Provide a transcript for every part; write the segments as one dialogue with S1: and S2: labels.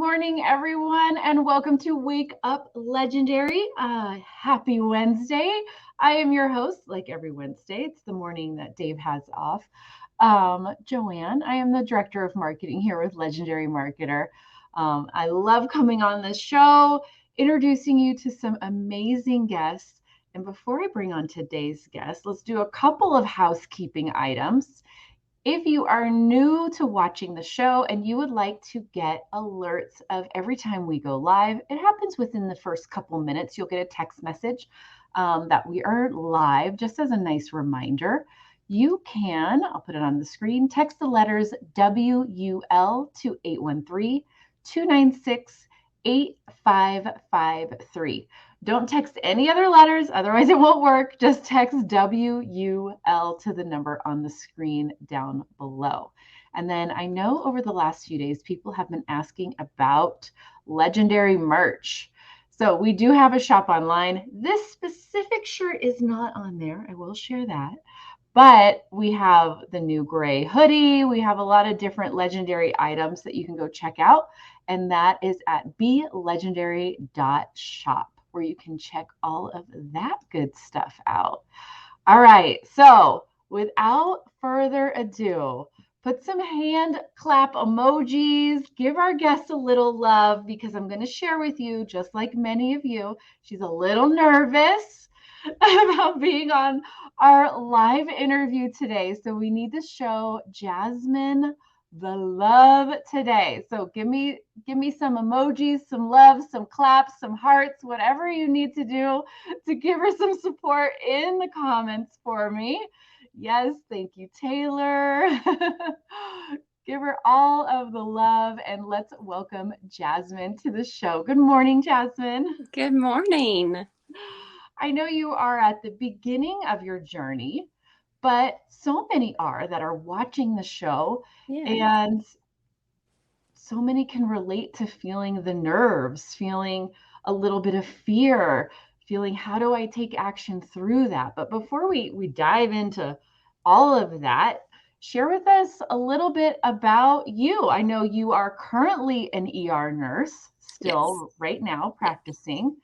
S1: morning, everyone, and welcome to Wake Up Legendary. Happy Wednesday. I am your host, like every Wednesday. It's the morning that Dave has off. Joanne, I am the Director of Marketing here with Legendary Marketer. I love coming on this show, introducing you to some amazing guests. And before I bring on today's guest, let's do a couple of housekeeping items. If you are new to watching the show and you would like to get alerts of every time we go live, it happens within the first couple minutes. You'll get a text message that we are live, just as a nice reminder. You can, I'll put it on the screen, text the letters WUL to 813-296-8553. Don't text any other letters, otherwise it won't work. Just text WUL to the number on the screen down below. And then I know over the last few days, people have been asking about Legendary merch. So we do have a shop online. This specific shirt is not on there. I will share that. But we have the new gray hoodie. We have a lot of different Legendary items that you can go check out. And that is at belegendary.shop, where you can check all of that good stuff out. All right, so without further ado, put some hand clap emojis, give our guest a little love, because I'm going to share with you, just like many of you, she's a little nervous about being on our live interview today. So we need to show Jasmine the love today. So give me some emojis, some love, some claps, some hearts, whatever you need to do to give her some support in the comments for me. Yes, thank you, Taylor. Give her all of the love, and let's welcome Jasmine to the show. Good morning, Jasmine.
S2: Good morning.
S1: I know you are at the beginning of your journey, but so many are that are watching the show, and so many can relate to feeling the nerves, feeling a little bit of fear, feeling how do I take action through that? But before we dive into all of that, share with us a little bit about you. I know you are currently an ER nurse still right now practicing.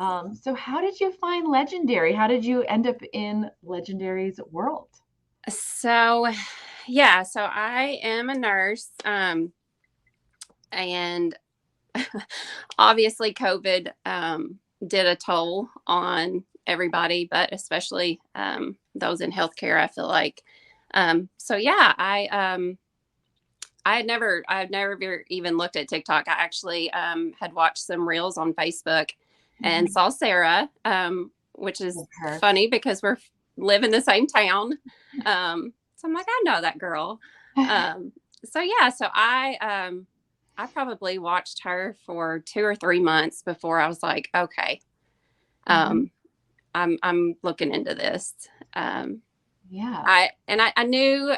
S1: So how did you find Legendary? How did you end up in Legendary's world?
S2: So I am a nurse. And obviously COVID did a toll on everybody, but especially those in healthcare, I feel like. I had never even looked at TikTok. I actually had watched some reels on Facebook and saw Sarah, which is funny because we're live in the same town. So I'm like, I know that girl. I probably watched her for 2 or 3 months before I was like, okay, I'm looking into this. I knew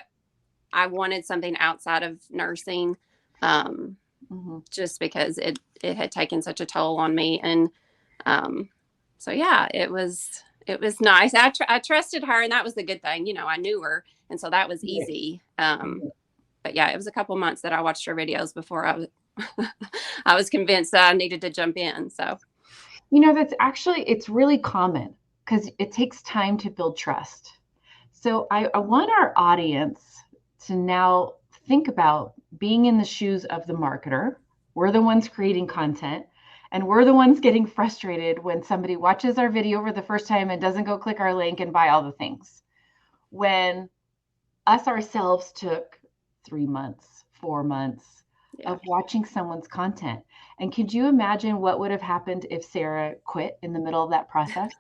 S2: I wanted something outside of nursing, just because it had taken such a toll on me. And it was nice. I trusted her, and that was the good thing. You know, I knew her, and so that was easy. But yeah, it was a couple months that I watched her videos before I was convinced that I needed to jump in. So,
S1: you know, it's really common because it takes time to build trust. So I want our audience to now think about being in the shoes of the marketer. We're the ones creating content, and we're the ones getting frustrated when somebody watches our video for the first time and doesn't go click our link and buy all the things. When us ourselves took 3 months, 4 months of watching someone's content. And could you imagine what would have happened if Sarah quit in the middle of that process?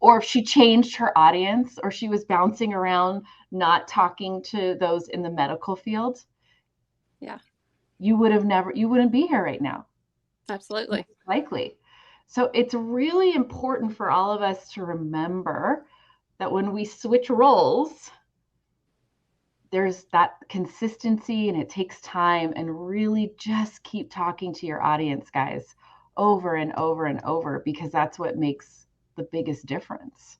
S1: Or if she changed her audience, or she was bouncing around, not talking to those in the medical field?
S2: Yeah.
S1: You wouldn't be here right now.
S2: Absolutely.
S1: Likely. So it's really important for all of us to remember that when we switch roles, there's that consistency, and it takes time, and really just keep talking to your audience, guys, over and over and over, because that's what makes the biggest difference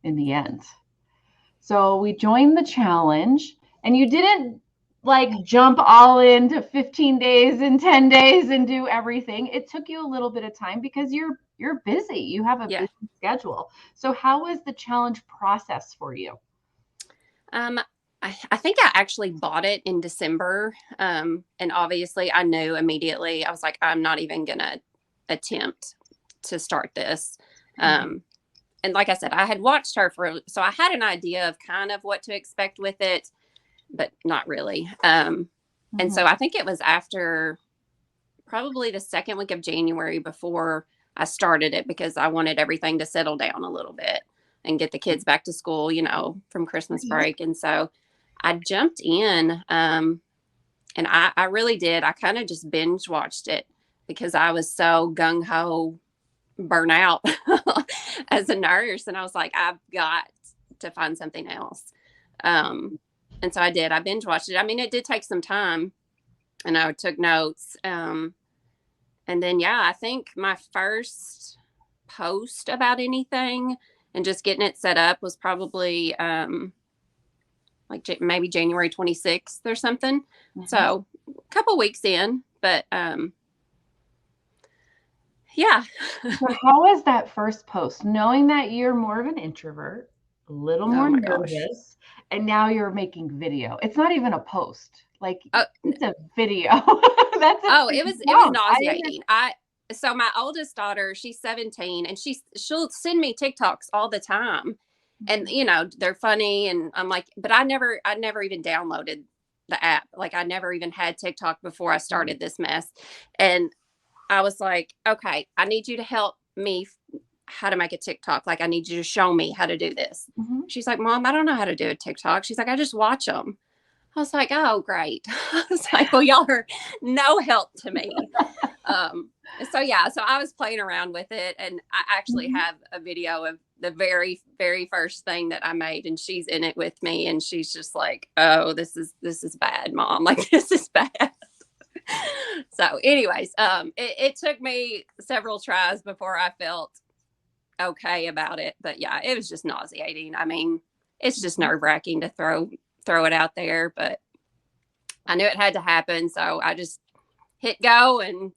S1: in the end. So we joined the challenge, and you didn't like jump all into 15 days and 10 days and do everything. It took you a little bit of time because you're busy. You have a busy schedule. So how was the challenge process for you?
S2: I think I actually bought it in December. And obviously I knew immediately, I was like, I'm not even going to attempt to start this. And like I said, I had watched her so I had an idea of kind of what to expect with it, but not really. And so I think it was after probably the second week of January before I started it, because I wanted everything to settle down a little bit and get the kids back to school, from Christmas break. And so I jumped in, and I really did. I kind of just binge watched it because I was so gung ho burnout as a nurse. And I was like, I've got to find something else. And so I did. I binge watched it. I mean, it did take some time, and I took notes. And then, I think my first post about anything and just getting it set up was probably like maybe January 26th or something. So a couple weeks in, but yeah.
S1: So how was that first post, knowing that you're more of an introvert, a little more nervous, and now you're making video? It's not even a post. Like, it's a video.
S2: It was nauseating. So my oldest daughter, she's 17, and she'll send me TikToks all the time. And they're funny, and I'm like, but I never even downloaded the app. Like, I never even had TikTok before I started this mess. And I was like, okay, I need you to help me how to make a TikTok. Like, I need you to show me how to do this. She's like, Mom, I don't know how to do a TikTok. She's like, I just watch them. I was like, oh, great. I was like, well, y'all are no help to me. So I was playing around with it, and I actually have a video of the very, very first thing that I made, and she's in it with me, and she's just like, oh, this is bad, Mom. Like, this is bad. So anyways, it took me several tries before I felt okay about it, but it was just nauseating. I mean, it's just nerve-wracking to throw it out there, but I knew it had to happen, so I just hit go and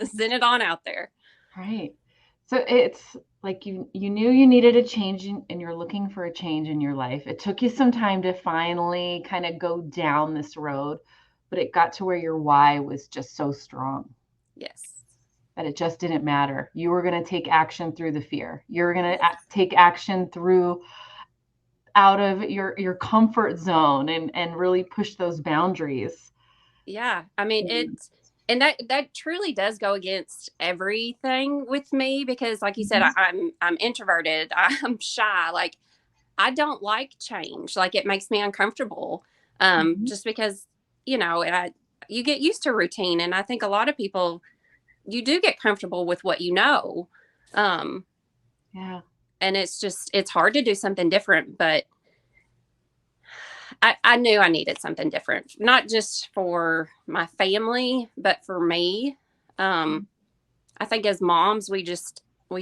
S2: send it on out there.
S1: Right. So it's like you knew you needed a change, and you're looking for a change in your life. It took you some time to finally kind of go down this road, but it got to where your why was just so strong.
S2: Yes.
S1: That it just didn't matter. You were going to take action through the fear. You were going to take action through out of your comfort zone and really push those boundaries.
S2: Yeah. I mean, and that truly does go against everything with me, because like you said, I'm introverted. I'm shy. Like, I don't like change. Like, it makes me uncomfortable. Just because, you get used to routine. And I think a lot of people, you do get comfortable with what you know. And it's hard to do something different, but I knew I needed something different, not just for my family, but for me. I think as moms, we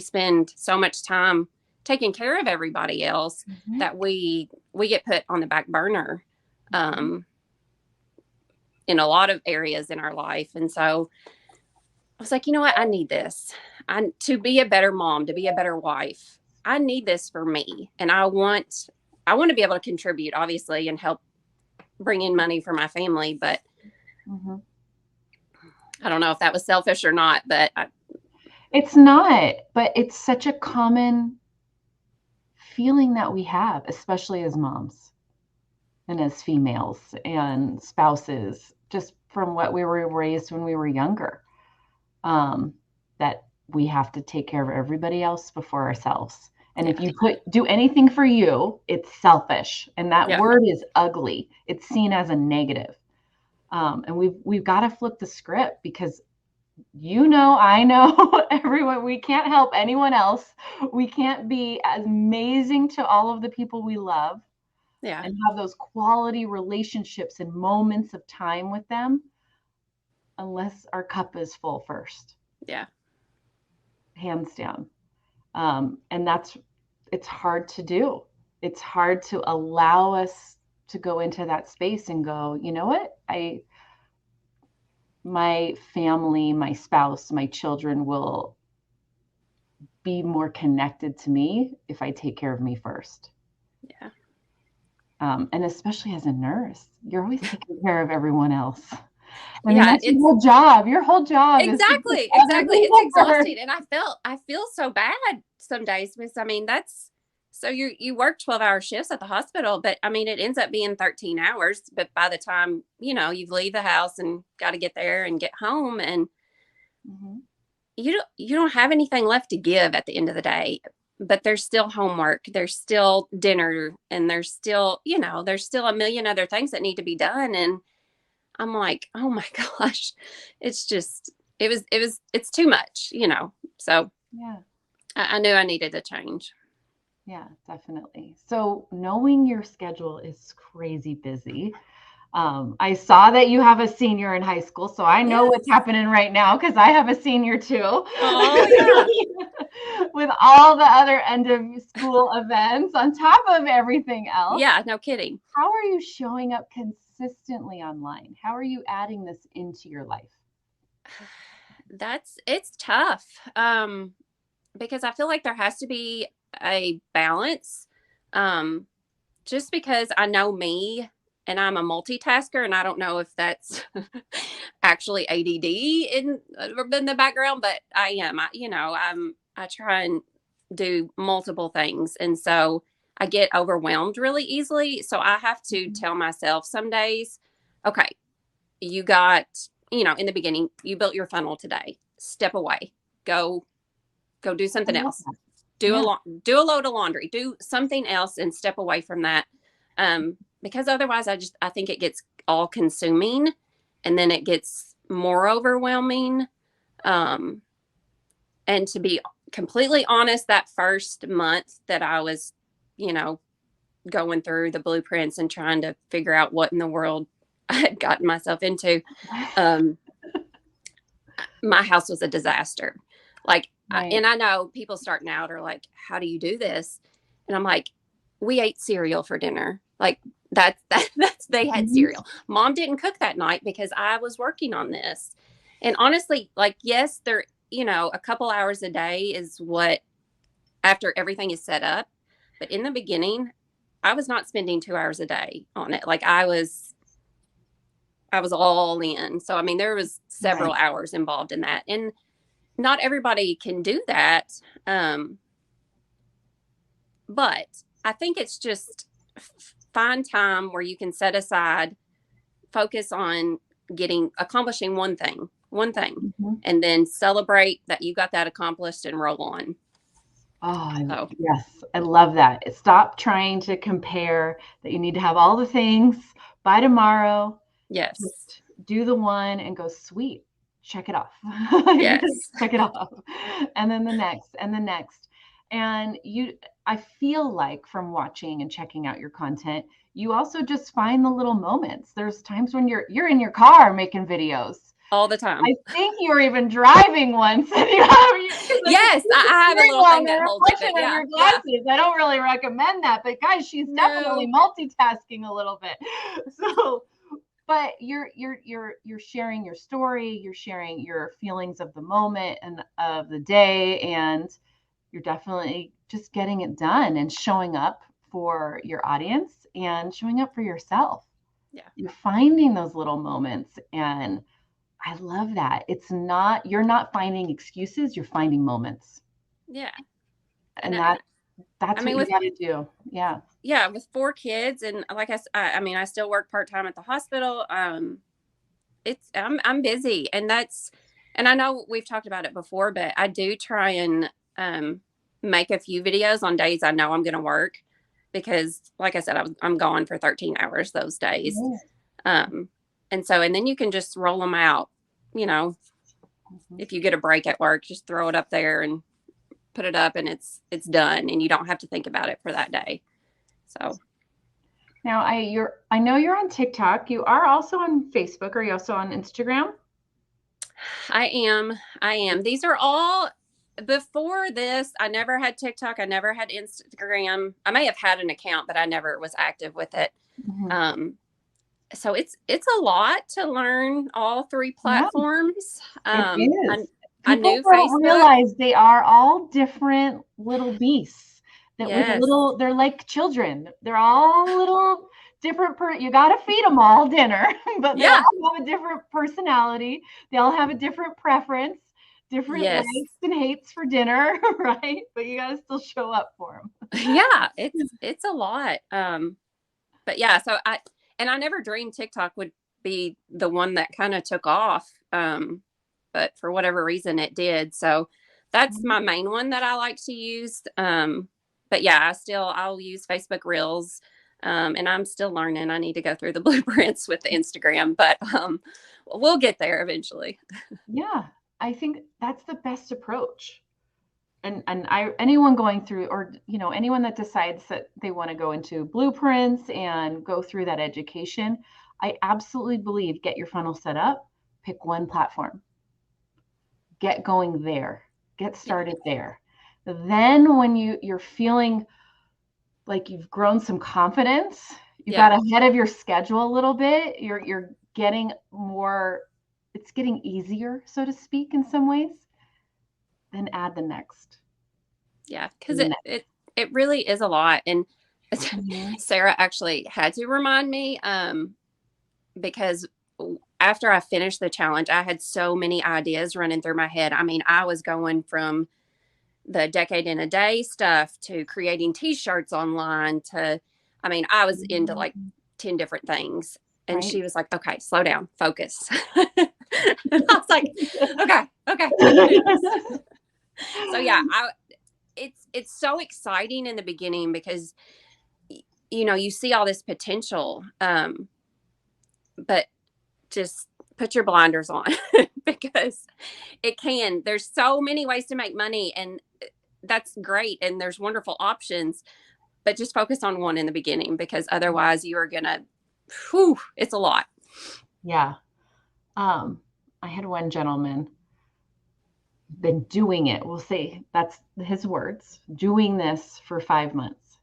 S2: spend so much time taking care of everybody else that we get put on the back burner in a lot of areas in our life. And so I was like, you know what? I need this. To be a better mom, to be a better wife. I need this for me. And I want to be able to contribute, obviously, and help bring in money for my family. But I don't know if that was selfish or not, but
S1: it's not. But it's such a common feeling that we have, especially as moms and as females and spouses, just from what we were raised when we were younger, that we have to take care of everybody else before ourselves. And if you do anything for you, it's selfish. And that word is ugly. It's seen as a negative. And we've got to flip the script, because I know, everyone, we can't help anyone else. We can't be as amazing to all of the people we love and have those quality relationships and moments of time with them unless our cup is full first.
S2: Yeah.
S1: Hands down. And it's hard to do. It's hard to allow us to go into that space and go, you know what? My family, my spouse, my children will be more connected to me if I take care of me first.
S2: Yeah.
S1: And especially as a nurse, you're always taking care of everyone else. I mean,
S2: Yeah,
S1: that's your whole job. Your whole job is to
S2: exactly.
S1: take other
S2: It's
S1: people
S2: exhausting.
S1: first.
S2: And I feel so bad some days because I mean, so you work 12-hour shifts at the hospital, but I mean, it ends up being 13 hours. But by the time, you know, you leave the house and got to get there and get home, and you don't have anything left to give at the end of the day. But there's still homework, there's still dinner, and there's still, you know, there's still a million other things that need to be done. And I'm like, oh my gosh, it's just, it's too much, you know? So
S1: Yeah.
S2: I knew I needed a change.
S1: Yeah, definitely. So knowing your schedule is crazy busy. I saw that you have a senior in high school, so I know what's happening right now because I have a senior too.
S2: Oh yeah.
S1: With all the other end of school events on top of everything else.
S2: Yeah, no kidding.
S1: How are you showing up consistently online? How are you adding this into your life?
S2: It's tough. Because I feel like there has to be a balance. Just because I know me and I'm a multitasker, and I don't know if that's actually ADD in the background, but I am. I try and do multiple things, and so I get overwhelmed really easily. So I have to tell myself some days, okay, you got, you know, in the beginning, you built your funnel today. Step away. Go do something else. Do a load of laundry. Do something else and step away from that. Because otherwise I think it gets all consuming, and then it gets more overwhelming. And to be completely honest, that first month that I was, you know, going through the blueprints and trying to figure out what in the world I had gotten myself into, my house was a disaster. Like, right. And I know people starting out are like, how do you do this? And I'm like, we ate cereal for dinner. Like that's they had cereal. Mom didn't cook that night because I was working on this. And honestly, like, yes, there, you know, a couple hours a day is what, after everything is set up. But in the beginning, I was not spending 2 hours a day on it. Like I was all in. So, I mean, there was several hours involved in that. And not everybody can do that. But I think it's just find time where you can set aside, focus on accomplishing one thing, and then celebrate that you got that accomplished and roll on.
S1: Oh, yes. I love that. Stop trying to compare that you need to have all the things by tomorrow.
S2: Yes.
S1: Just do the one and go, sweet, check it off.
S2: Yes.
S1: Check it off. And then the next and the next. And I feel like from watching and checking out your content, you also just find the little moments. There's times when you're in your car making videos.
S2: All the time.
S1: I think you were even driving once. And
S2: yes, I have a little thing that holds it.
S1: Yeah, your glasses. Yeah. I don't really recommend that, but guys, she's definitely multitasking a little bit. So, but you're sharing your story, you're sharing your feelings of the moment and of the day, and you're definitely just getting it done and showing up for your audience and showing up for yourself.
S2: Yeah,
S1: you're finding those little moments, and I love that. You're not finding excuses, you're finding moments.
S2: Yeah.
S1: And that's what you got to do. Yeah.
S2: Yeah. With 4 kids. And like I mean, I still work part-time at the hospital. I'm busy, and I know we've talked about it before, but I do try and, make a few videos on days I know I'm going to work, because like I said, I'm gone for 13 hours those days. And then you can just roll them out, you know, if you get a break at work, just throw it up there and put it up, and it's done, and you don't have to think about it for that day. So
S1: now I know you're on TikTok. You are also on Facebook. Are you also on Instagram?
S2: I am. These are all, before this, I never had TikTok. I never had Instagram. I may have had an account, but I never was active with it. So it's a lot to learn all 3 platforms.
S1: It is.
S2: I
S1: People
S2: knew
S1: don't
S2: Facebook.
S1: realize they are all different little beasts that
S2: Yes.
S1: they're like children. They're all little different. You got to feed them all dinner, but they all have a different personality. They all have a different preference, different likes and hates for dinner, right? But you got to still show up for them.
S2: Yeah, it's a lot. But yeah, so I never dreamed TikTok would be the one that kind of took off. But for whatever reason it did. So that's my main one that I like to use. But yeah, I'll use Facebook Reels. And I'm still learning. I need to go through the blueprints with the Instagram, but we'll get there eventually.
S1: Yeah, I think that's the best approach. And anyone going through, or anyone that decides that they want to go into blueprints and go through that education, I absolutely believe get your funnel set up, pick one platform, get going there, get started there. Then when you're feeling like you've grown some confidence, you got ahead of your schedule a little bit, you're getting more, it's getting easier, so to speak, in some ways, then add the next.
S2: Yeah, because it really is a lot. And Sarah actually had to remind me, because after I finished the challenge, I had so many ideas running through my head. I mean, I was going from the decade in a day stuff to creating t-shirts online to, I mean, I was into like 10 different things. And she was like, okay, slow down, focus. I was like, okay. So yeah, it's so exciting in the beginning because, you see all this potential, but just put your blinders on because there's so many ways to make money, and that's great. And there's wonderful options, but just focus on one in the beginning because otherwise you are gonna, it's a lot.
S1: Yeah. I had one gentleman been doing it. We'll say that's his words, doing this for 5 months.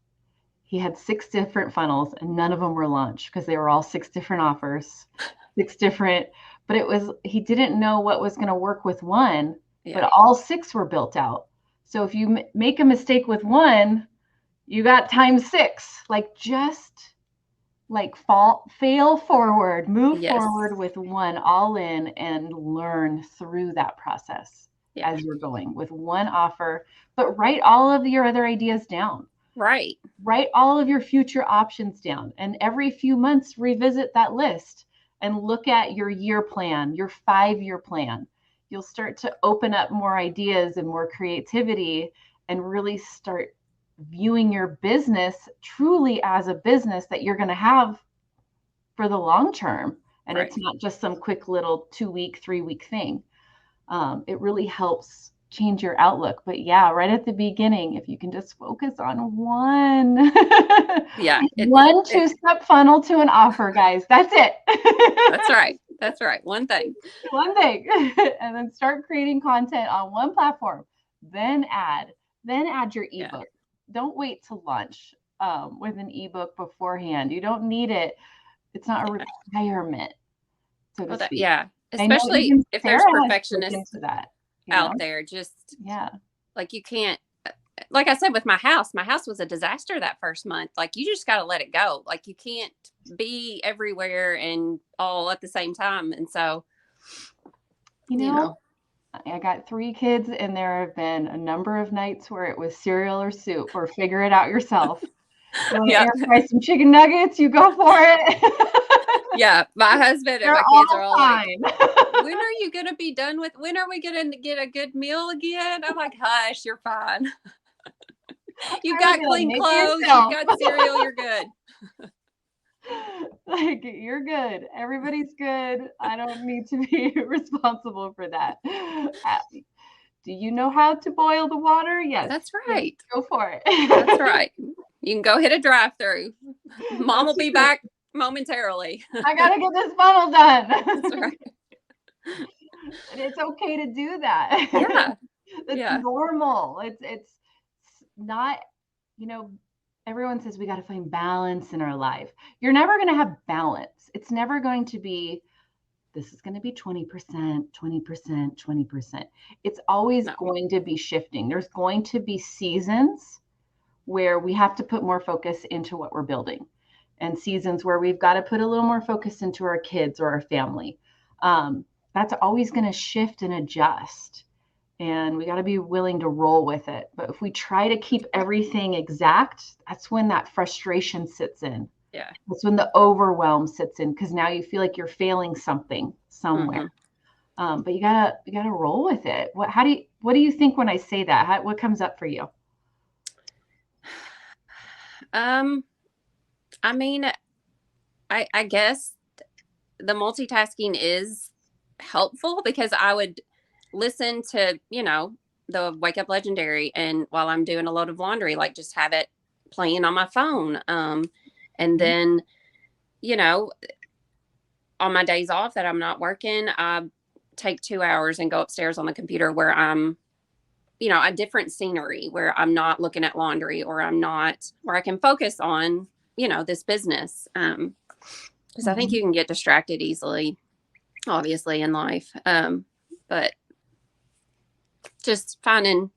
S1: He had 6 different funnels and none of them were launched because they were all 6 different offers, 6 different, but he didn't know what was going to work with one, but all 6 were built out. So if you make a mistake with one, you got times 6, like just like fail forward, move forward with one all in and learn through that process as you're going with one offer, but write all of your other ideas down.
S2: Right.
S1: Write all of your future options down, and every few months revisit that list and look at your year plan, your 5-year plan. You'll start to open up more ideas and more creativity and really start viewing your business truly as a business that you're going to have for the long term. And it's not just some quick little 2-week, 3-week thing. It really helps change your outlook. But yeah, right at the beginning, if you can just focus on one, one 2-step funnel to an offer, guys, that's it.
S2: That's right. One thing,
S1: and then start creating content on one platform, then add your ebook. Don't wait to launch with an ebook beforehand. You don't need it. It's not a requirement, so to speak.
S2: Especially if there's perfectionists out there, just like you can't, like I said, with my house was a disaster that first month. Like you just got to let it go. Like you can't be everywhere and all at the same time. And so,
S1: I got 3 kids and there have been a number of nights where it was cereal or soup or figure it out yourself. You want to air fry some chicken nuggets? You go for it.
S2: My husband and my kids are all fine. Like, when are you going to be done with, when are we going to get a good meal again? I'm like, hush, you're fine. You've got clean clothes, you've got cereal, you're good.
S1: Like, you're good. Everybody's good. I don't need to be responsible for that. Do you know how to boil the water? Yes.
S2: That's right.
S1: Go for it.
S2: That's right. You can go hit a drive-through. Mom will be back momentarily.
S1: I got to get this funnel done.
S2: That's right.
S1: And it's okay to do that.
S2: It's
S1: normal. It's not, everyone says we got to find balance in our life. You're never going to have balance. It's never going to be, this is going to be 20%, 20%, 20%. It's always going to be shifting. There's going to be seasons where we have to put more focus into what we're building, and seasons where we've got to put a little more focus into our kids or our family. That's always going to shift and adjust. And we got to be willing to roll with it. But if we try to keep everything exact, that's when that frustration sits in.
S2: Yeah.
S1: That's when the overwhelm sits in, because now you feel like you're failing something somewhere. But you gotta roll with it. What do you think when I say that? What comes up for you?
S2: I mean, I guess the multitasking is helpful, because I would listen to, the Wake Up Legendary, and while I'm doing a load of laundry, like just have it playing on my phone. And then, on my days off that I'm not working, I take 2 hours and go upstairs on the computer where I'm, a different scenery, where I'm not looking at laundry, or where I can focus on, this business. Because I think you can get distracted easily, obviously, in life. But just finding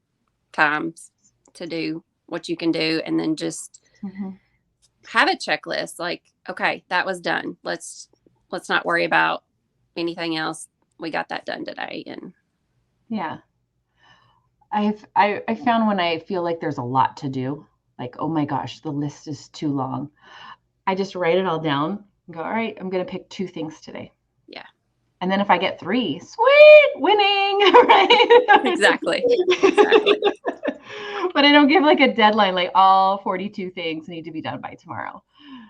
S2: times to do what you can do, and then just have a checklist. Like, okay, that was done. Let's not worry about anything else. We got that done today. And
S1: yeah, I found when I feel like there's a lot to do, like, oh my gosh, the list is too long, I just write it all down and go, all right, I'm going to pick 2 things today.
S2: Yeah.
S1: And then if I get 3, sweet, winning, right?
S2: Exactly.
S1: But I don't give like a deadline, like all 42 things need to be done by tomorrow.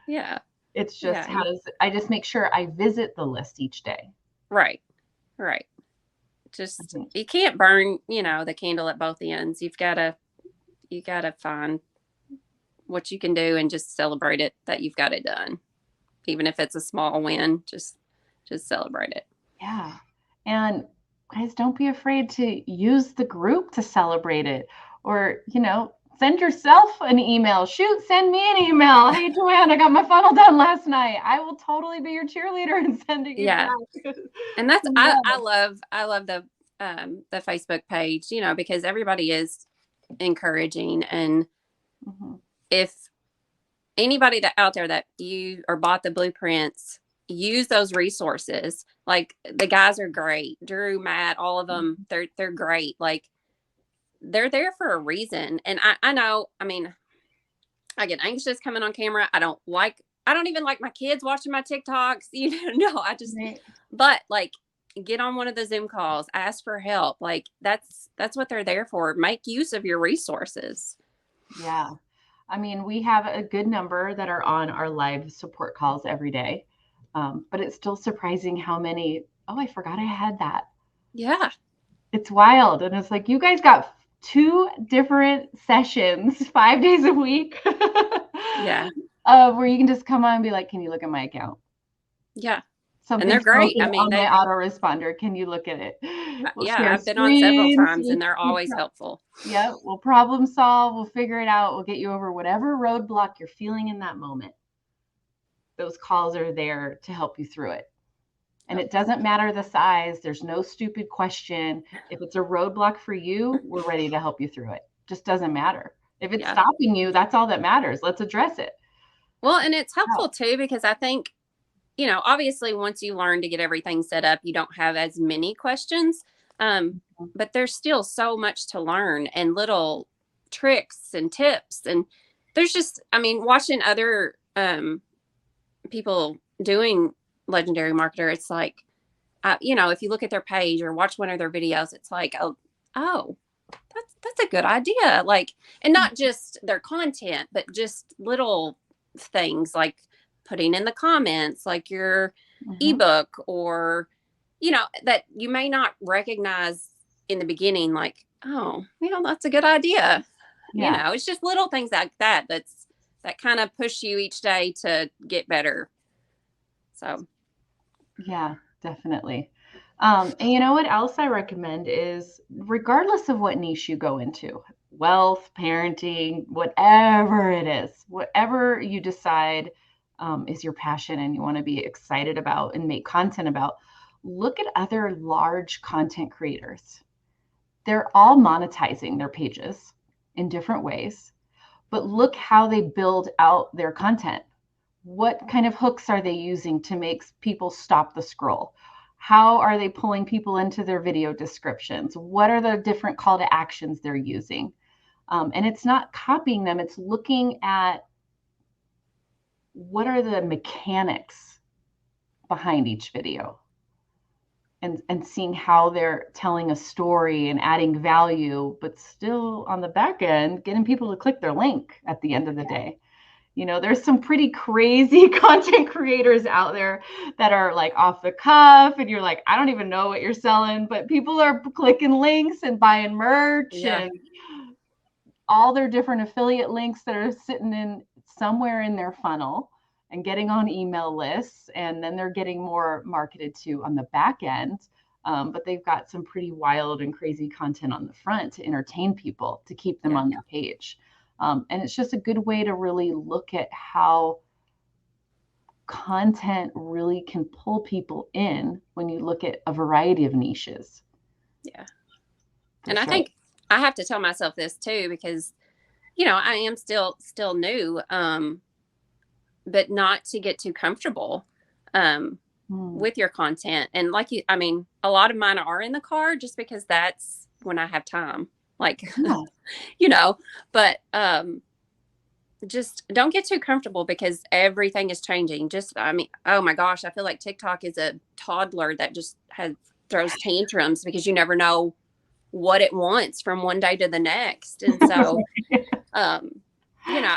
S2: Yeah.
S1: It's just I just make sure I visit the list each day.
S2: Right. Just, you can't burn, the candle at both ends. You gotta find what you can do and just celebrate it, that you've got it done. Even if it's a small win, just celebrate it.
S1: Yeah. And guys, don't be afraid to use the group to celebrate it, or, send yourself an email. Send me an email. Hey, Joanne, I got my funnel done last night. I will totally be your cheerleader and send it.
S2: Yeah. And that's, I love the Facebook page, because everybody is encouraging. And if anybody that out there that you or bought the blueprints, use those resources. Like, the guys are great. Drew, Matt, all of them, they're great. Like, they're there for a reason. And I know, I mean, I get anxious coming on camera. I don't even like my kids watching my TikToks, but like, get on one of the Zoom calls, ask for help. Like, that's what they're there for. Make use of your resources.
S1: Yeah. I mean, we have a good number that are on our live support calls every day. But it's still surprising how many, oh, I forgot I had that.
S2: Yeah.
S1: It's wild. And it's like, you guys got 2 different sessions 5 days a week.
S2: Yeah.
S1: Where you can just come on and be like, can you look at my account?
S2: Yeah. And they're great. I mean,
S1: my autoresponder. Can you look at it?
S2: I've been on several times, and they're always helpful.
S1: Yeah. We'll problem solve. We'll figure it out. We'll get you over whatever roadblock you're feeling in that moment. Those calls are there to help you through it. And it doesn't matter the size. There's no stupid question. If it's a roadblock for you, we're ready to help you through it. Just doesn't matter. If it's stopping you, that's all that matters. Let's address it.
S2: Well, and it's helpful too, because I think, obviously once you learn to get everything set up, you don't have as many questions. But there's still so much to learn, and little tricks and tips. And there's just, watching other people doing Legendary Marketer, it's like, if you look at their page or watch one of their videos, it's like, oh, that's a good idea. Like, and not just their content, but just little things like putting in the comments, like your ebook, or, that you may not recognize in the beginning, like, oh, that's a good idea.
S1: Yeah.
S2: It's just little things like that that kind of push you each day to get better. So,
S1: yeah, definitely. And you know what else I recommend is regardless of what niche you go into, wealth, parenting, whatever it is, whatever you decide is your passion and you want to be excited about and make content about, look at other large content creators. They're all monetizing their pages in different ways, but look how they build out their content. What kind of hooks are they using to make people stop the scroll? How are they pulling people into their video descriptions? What are the different call to actions they're using? And it's not copying them, it's looking at what are the mechanics behind each video and seeing how they're telling a story and adding value, but still on the back end, getting people to click their link at the end of the day. You know, there's some pretty crazy content creators out there that are like off the cuff and you're like, I don't even know what you're selling, but people are clicking links and buying merch and all their different affiliate links that are sitting in somewhere in their funnel and getting on email lists. And then they're getting more marketed to on the back end. But they've got some pretty wild and crazy content on the front to entertain people, to keep them on their page. And it's just a good way to really look at how content really can pull people in when you look at a variety of niches.
S2: Yeah. And I think I have to tell myself this too, because, you know, I am still new, but not to get too comfortable with your content. And like you, I mean, a lot of mine are in the car just because that's when I have time. Like, you know, but just don't get too comfortable because everything is changing. Just, I mean, oh my gosh, I feel like TikTok is a toddler that just throws tantrums because you never know what it wants from one day to the next. And so, you know,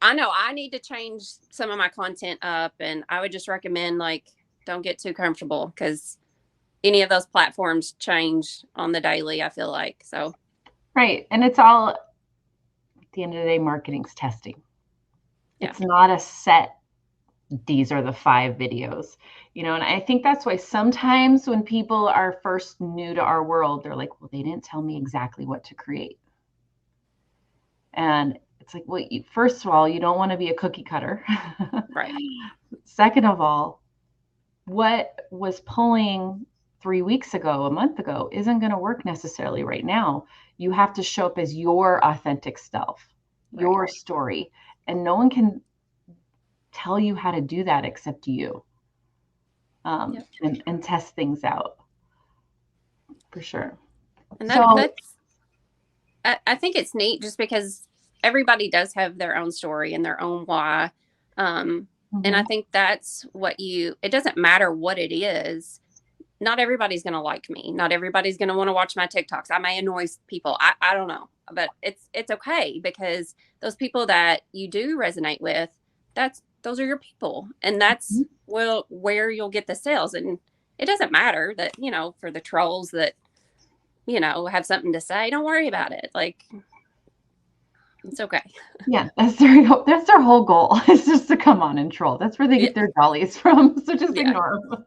S2: I know I need to change some of my content up, and I would just recommend, like, don't get too comfortable because any of those platforms change on the daily, I feel like. So.
S1: Right. And it's all, at the end of the day, marketing's testing. Yeah. It's not a set, these are the 5 videos, you know, and I think that's why sometimes when people are first new to our world, they're like, well, they didn't tell me exactly what to create. And it's like, well, first of all, you don't want to be a cookie cutter.
S2: Right.
S1: Second of all, what was pulling 3 weeks ago, a month ago, isn't going to work necessarily right now. You have to show up as your authentic self, your story, and no one can tell you how to do that except you. And test things out for sure.
S2: And that's I think it's neat just because everybody does have their own story and their own why. And I think that's it doesn't matter what it is. Not everybody's going to like me. Not everybody's going to want to watch my TikToks. I may annoy people. I don't know, but it's okay because those people that you do resonate with, those are your people. And that's where you'll get the sales. And it doesn't matter that, you know, for the trolls that, you know, have something to say, don't worry about it. Like, it's okay. Yeah,
S1: that's their whole goal. Is just to come on and troll. That's where they get their dollies from. So just ignore them.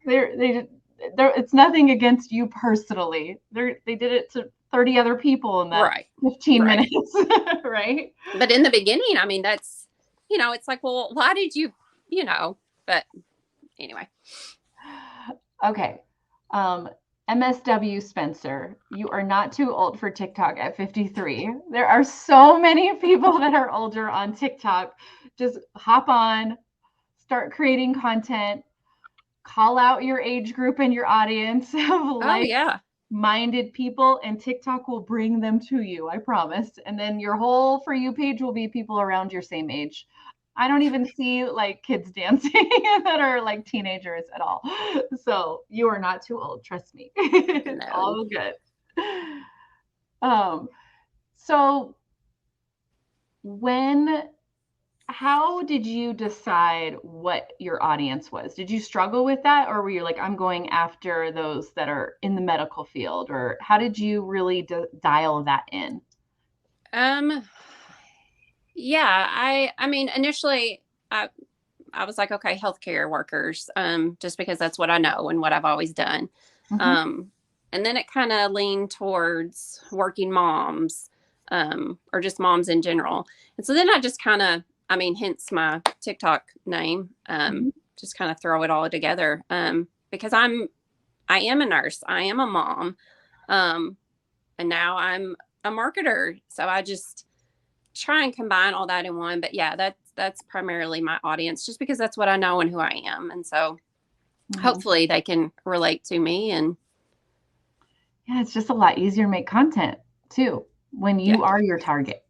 S1: It's nothing against you personally. They did it to 30 other people in that 15 minutes, right?
S2: But in the beginning, I mean, that's, you know, it's like, well, why did you know? But anyway.
S1: Okay. MSW Spencer, you are not too old for TikTok at 53. There are so many people that are older on TikTok. Just hop on, start creating content, call out your age group and your audience of minded people, and TikTok will bring them to you, I promise. And then your whole For You page will be people around your same age. I don't even see like kids dancing that are like teenagers at all. So you are not too old, trust me. It's all good. So how did you decide what your audience was? Did you struggle with that, or were you like, I'm going after those that are in the medical field, or how did you really dial that in?
S2: Yeah, I mean, initially, I was like, okay, healthcare workers, just because that's what I know and what I've always done.
S1: Mm-hmm.
S2: And then it kind of leaned towards working moms, or just moms in general. And so then I just kind of, I mean, hence my TikTok name,
S1: Mm-hmm.
S2: just kind of throw it all together, because I am a nurse, I am a mom, and now I'm a marketer. So I just try and combine all that in one. But yeah, that's primarily my audience, just because that's what I know and who I am. And so hopefully they can relate to me. And
S1: yeah, it's just a lot easier to make content too when
S2: yeah,
S1: you are your target.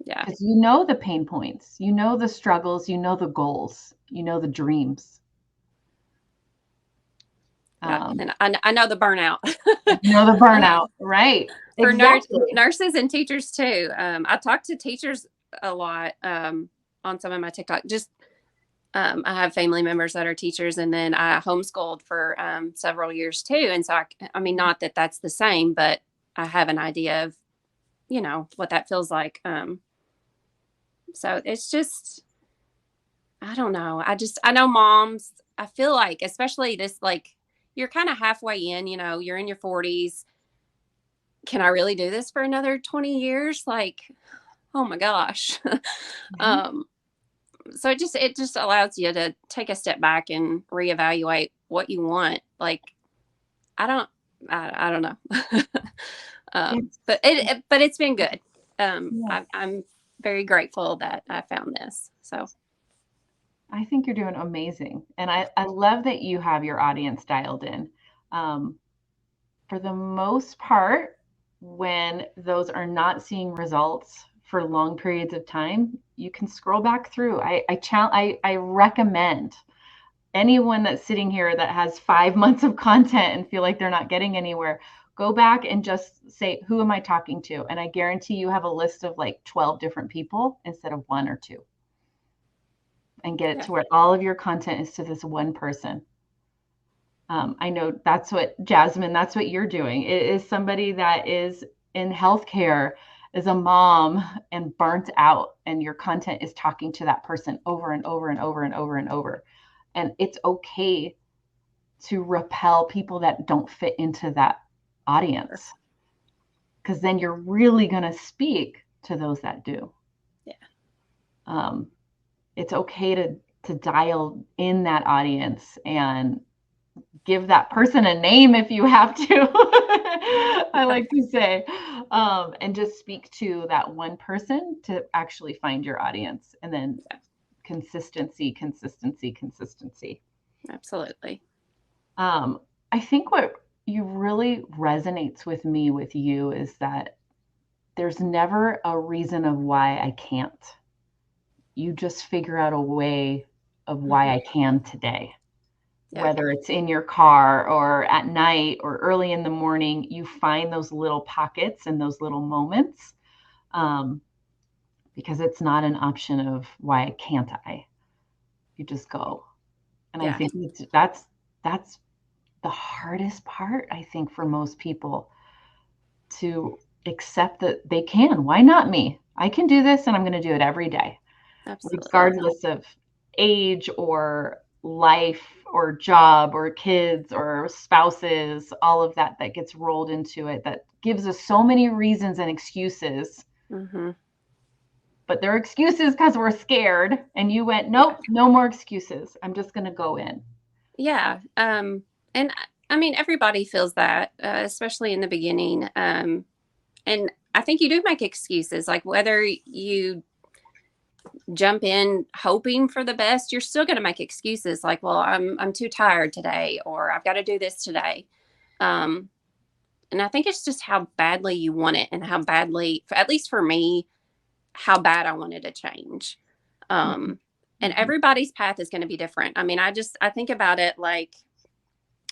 S2: yeah,
S1: Because you know the pain points, you know the struggles, you know the goals, you know the dreams.
S2: yeah. And I know the burnout.
S1: You know the burnout, right?
S2: For
S1: Exactly.
S2: nurses and teachers too. I talk to teachers a lot, on some of my TikTok. Just I have family members that are teachers, and then I homeschooled for several years too. And so I mean, not that that's the same, but I have an idea of, what that feels like. So it's just, I don't know. I know moms. I feel like, especially this, like, you're kind of halfway in. You're in your 40s. Can I really do this for another 20 years? Like, oh my gosh.
S1: Right?
S2: um, so it just allows you to take a step back and reevaluate what you want. Like, I don't, I don't know.
S1: It's,
S2: But it's been good.
S1: yeah,
S2: I'm very grateful that I found this. So
S1: I think you're doing amazing. And I love that you have your audience dialed in. Um, for the most part, when those are not seeing results for long periods of time, you can scroll back through. I recommend anyone that's sitting here that has 5 months of content and feel like they're not getting anywhere, go back and just say, who am I talking to? And I guarantee you have a list of like 12 different people instead of one or two, and get it
S2: yeah,
S1: to where all of your content is to this one person. I know that's what Jasmine, that's what you're doing. It is somebody that is in healthcare, is a mom and burnt out, and your content is talking to that person over and over and over and over and over. And it's okay to repel people that don't fit into that audience, because then you're really going to speak to those that do.
S2: yeah,
S1: Um, it's okay to dial in that audience and give that person a name if you have to. I like to say, and just speak to that one person to actually find your audience, and then
S2: yeah,
S1: consistency, consistency, consistency.
S2: absolutely.
S1: I think what you really resonates with me with you is that there's never a reason of why I can't. You just figure out a way of why
S2: Hmm.
S1: I can today.
S2: Yeah,
S1: Whether it's in your car or at night or early in the morning, you find those little pockets and those little moments, um, because it's not an option of why can't I. You just go, and I
S2: yeah,
S1: think that's the hardest part. I think for most people, to accept that they can. Why not me? I can do this, and I'm going to do it every day,
S2: absolutely.
S1: regardless of age or life or job or kids or spouses, all of that that gets rolled into it, that gives us so many reasons and excuses.
S2: Hmm.
S1: But they're excuses because we're scared. And you went,
S2: Yeah,
S1: nope, no more excuses. I'm just going to go in.
S2: yeah. And I mean, everybody feels that, especially in the beginning. And I think you do make excuses, like whether you jump in hoping for the best, you're still going to make excuses, like, well, I'm too tired today, or I've got to do this today. Um, and I think it's just how badly you want it, and how badly, at least for me, how bad I wanted to change. Um, and
S1: Mhm.
S2: everybody's path is going to be different. I mean, I think about it like,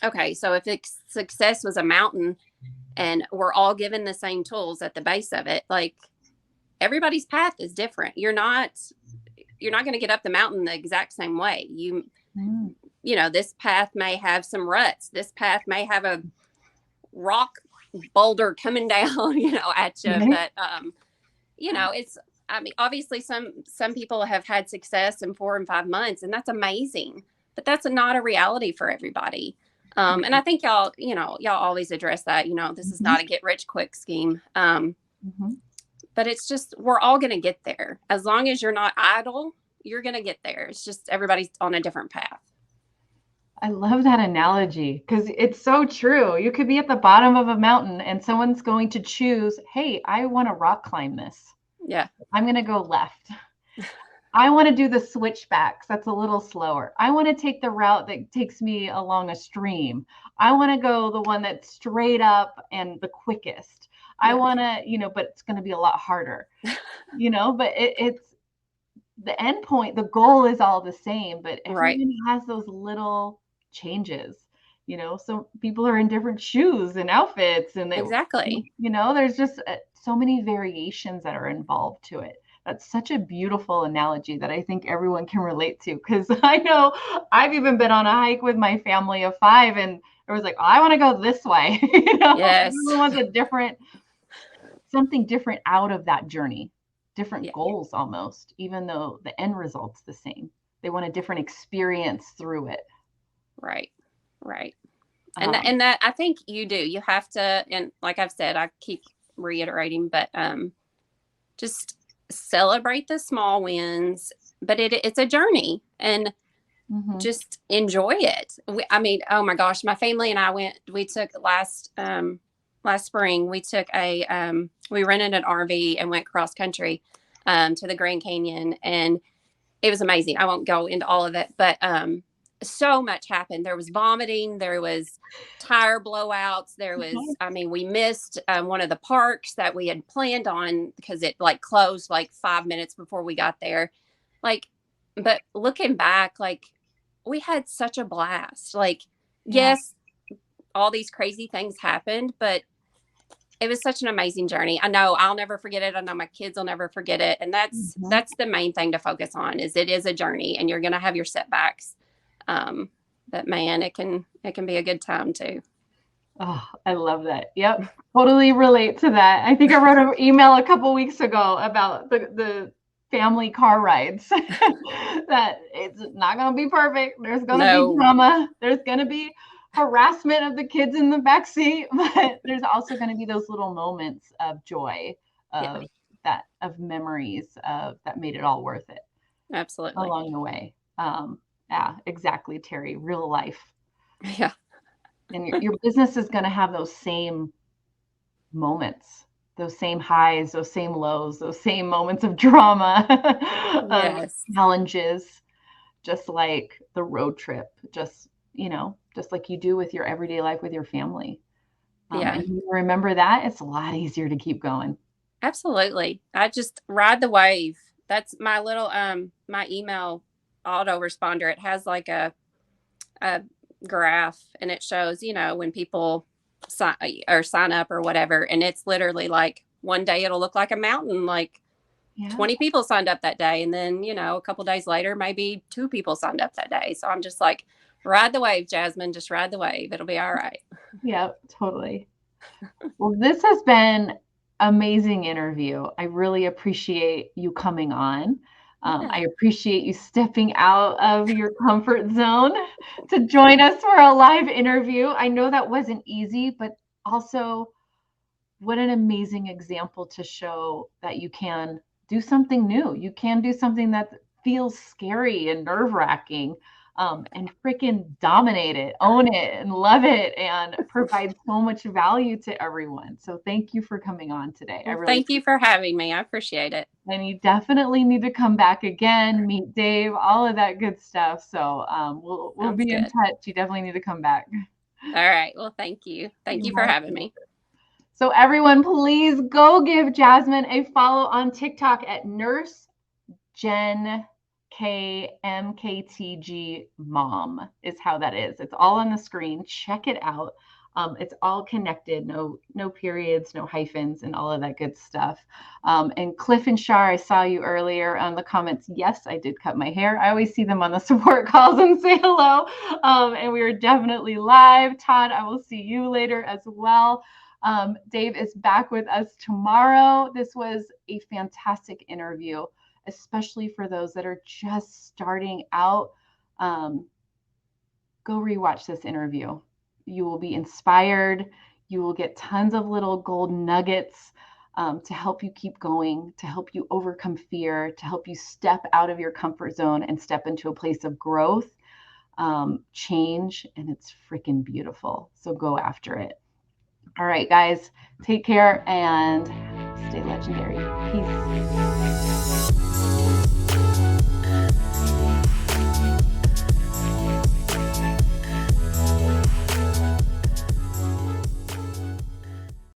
S2: okay, so if success was a mountain and we're all given the same tools at the base of it, like, everybody's path is different. You're not going to get up the mountain the exact same way.
S1: Mm.
S2: This path may have some ruts. This path may have a rock boulder coming down, at you.
S1: Right?
S2: But, it's, I mean, obviously some people have had success in 4 and 5 months, and that's amazing, but that's not a reality for everybody. And I think y'all always address that, this is not a get rich quick scheme. But it's just, we're all going to get there. As long as you're not idle, you're going to get there. It's just everybody's on a different path.
S1: I love that analogy because it's so true. You could be at the bottom of a mountain and someone's going to choose, hey, I want to rock climb this.
S2: Yeah.
S1: I'm going to go left. I want to do the switchbacks. That's a little slower. I want to take the route that takes me along a stream. I want to go the one that's straight up and the quickest. I want to, but it's going to be a lot harder, but it's the end point. The goal is all the same, but everyone has those little changes, so people are in different shoes and outfits and
S2: exactly,
S1: there's just so many variations that are involved to it. That's such a beautiful analogy that I think everyone can relate to, because I know I've even been on a hike with my family of 5 and it was like, oh, I want to go this way.
S2: Yes.
S1: Everyone wants something different out of that journey, different goals almost, even though the end result's the same. They want a different experience through it.
S2: Right. And that I think you do. You have to, and like I've said, I keep reiterating, but just celebrate the small wins, but it's a journey, and just enjoy it. Oh my gosh, my family and I we took last spring, we rented an RV and went cross country to the Grand Canyon, and it was amazing. I won't go into all of it, but so much happened. There was vomiting, there was tire blowouts, there was, we missed one of the parks that we had planned on because it closed 5 minutes before we got there. But looking back, we had such a blast. Yes, all these crazy things happened, but it was such an amazing journey. I know I'll never forget it. I know my kids will never forget it. And that's the main thing to focus on, is it is a journey, and you're going to have your setbacks. But man, it can be a good time too.
S1: Oh, I love that. Yep. Totally relate to that. I think I wrote an email a couple weeks ago about the family car rides that it's not going to be perfect. There's going to be drama. There's going to be harassment of the kids in the backseat, but there's also going to be those little moments of joy, of memories that made it all worth it.
S2: Absolutely.
S1: Along the way. Yeah, exactly, Terry. Real life.
S2: Yeah.
S1: And your business is going to have those same moments, those same highs, those same lows, those same moments of drama, challenges, just like the road trip, just like you do with your everyday life with your family. And you remember that, it's a lot easier to keep going.
S2: Absolutely. I just ride the wave. That's my little, my email autoresponder. It has a graph, and it shows, when people sign up or whatever. And it's literally one day it'll look like a mountain, 20 people signed up that day. And then, a couple days later, maybe 2 people signed up that day. So I'm just ride the wave, Jasmine, just ride the wave. It'll be all right.
S1: Yeah, totally. Well, this has been amazing interview. I really appreciate you coming on. I appreciate you stepping out of your comfort zone to join us for a live interview. I know that wasn't easy, but also what an amazing example to show that you can do something new. You can do something that feels scary and nerve-wracking, and freaking dominate it, own it, and love it, and provide so much value to everyone. So thank you for coming on today.
S2: Thank you for having me. I appreciate it.
S1: And you definitely need to come back again, meet Dave, all of that good stuff. So we'll be in touch. You definitely need to come back.
S2: All right. Well, thank you. Thank you for having me.
S1: So everyone, please go give Jasmine a follow on TikTok at Nurse Jen KMKTG Mom is how that is. It's all on the screen. Check it out. It's all connected, no periods, no hyphens, and all of that good stuff. And Cliff and Shar, I saw you earlier on the comments. Yes, I did cut my hair. I always see them on the support calls and say hello. And we are definitely live. Todd, I will see you later as well. Dave is back with us tomorrow. This was a fantastic interview, especially for those that are just starting out. Go rewatch this interview. You will be inspired. You will get tons of little gold nuggets to help you keep going, to help you overcome fear, to help you step out of your comfort zone and step into a place of growth, change, and it's freaking beautiful. So go after it. All right, guys, take care and stay legendary. Peace.